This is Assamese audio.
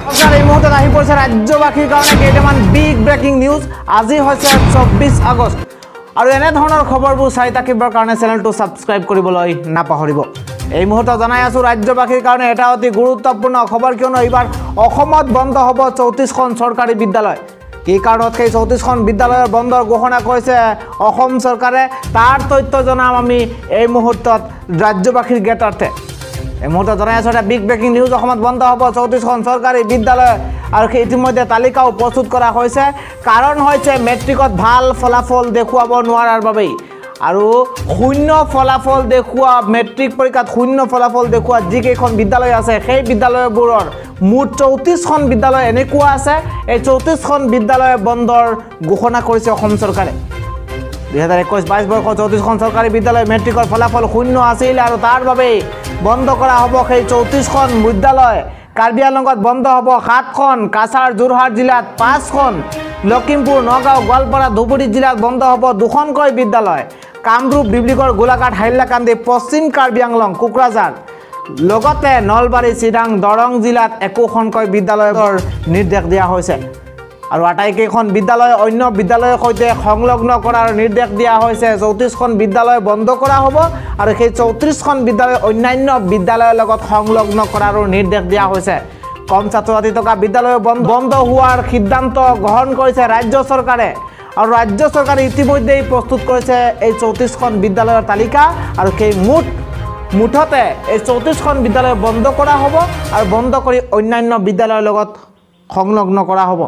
এই মুহূৰ্তত আহি পৰিছে ৰাজ্যবাসীৰ কাৰণে কেইটামান বিগ ব্ৰেকিং নিউজ। আজি হৈছে 24 আগষ্ট আৰু এনে ধৰণৰ খবৰবোৰ চাই থাকিবৰ কাৰণে চেনেলটো ছাবস্ক্ৰাইব কৰিবলৈ নাপাহৰিব। এই মুহূৰ্তত জনাই আছোঁ ৰাজ্যবাসীৰ কাৰণে এটা অতি গুৰুত্বপূৰ্ণ খবৰ, কিয়নো এইবাৰ অসমত বন্ধ হ'ব 34খন চৰকাৰী বিদ্যালয়। কি কাৰণত সেই 34খন বিদ্যালয়ৰ বন্ধৰ ঘোষণা কৰিছে অসম চৰকাৰে, তাৰ তথ্য জনাম আমি এই মুহূৰ্তত ৰাজ্যবাসীৰ জ্ঞাতাৰ্থে। এই মুহূৰ্তত জনাই আছোঁ এটা বিগ ব্ৰেকিং নিউজ। অসমত বন্ধ হ'ব 34খন চৰকাৰী বিদ্যালয় আৰু ইতিমধ্যে তালিকাও প্ৰস্তুত কৰা হৈছে। কাৰণ হৈছে মেট্ৰিকত ভাল ফলাফল দেখুৱাব নোৱাৰাৰ বাবেই আৰু শূন্য ফলাফল দেখুওৱা, মেট্ৰিক পৰীক্ষাত শূন্য ফলাফল দেখুওৱা যিকেইখন বিদ্যালয় আছে সেই বিদ্যালয়বোৰৰ মুঠ 34খন বিদ্যালয় এনেকুৱা আছে। এই 34খন বিদ্যালয় বন্ধৰ ঘোষণা কৰিছে অসম চৰকাৰে। 2021-22 বৰ্ষৰ 34খন চৰকাৰী বিদ্যালয় মেট্ৰিকৰ ফলাফল শূন্য আছিল আৰু তাৰ বাবেই বন্ধ কৰা হ'ব সেই 34খন বিদ্যালয়। কাৰ্বি আংলঙত বন্ধ হ'ব 7খন, কাছাৰ যোৰহাট জিলাত 5খন, লখিমপুৰ, নগাঁও, গোৱালপাৰা, ধুবুৰী জিলাত বন্ধ হ'ব 2খনকৈ বিদ্যালয়। কামৰূপ, ডিব্ৰুগড়, গোলাঘাট, হাইলাকান্দি, পশ্চিম কাৰ্বি আংলং, কোকৰাঝাৰ, লগতে নলবাৰী, চিৰাং, দৰং জিলাত একোখনকৈ বিদ্যালয়ৰ নিৰ্দেশ দিয়া হৈছে আৰু আটাইকেইখন বিদ্যালয় অন্য বিদ্যালয়ৰ সৈতে সংলগ্ন কৰাৰ নিৰ্দেশ দিয়া হৈছে। 34খন বিদ্যালয় বন্ধ কৰা হ'ব আৰু সেই 34খন বিদ্যালয় অন্যান্য বিদ্যালয়ৰ লগত সংলগ্ন কৰাৰো নিৰ্দেশ দিয়া হৈছে। কম ছাত্ৰ ছাত্ৰী থকা বিদ্যালয় বন্ধ হোৱাৰ সিদ্ধান্ত গ্ৰহণ কৰিছে ৰাজ্য চৰকাৰে আৰু ৰাজ্য চৰকাৰে ইতিমধ্যেই প্ৰস্তুত কৰিছে এই 34খন বিদ্যালয়ৰ তালিকা আৰু সেই মুঠতে এই 34খন বিদ্যালয় বন্ধ কৰা হ'ব আৰু বন্ধ কৰি অন্যান্য বিদ্যালয়ৰ লগত সংলগ্ন কৰা হ'ব।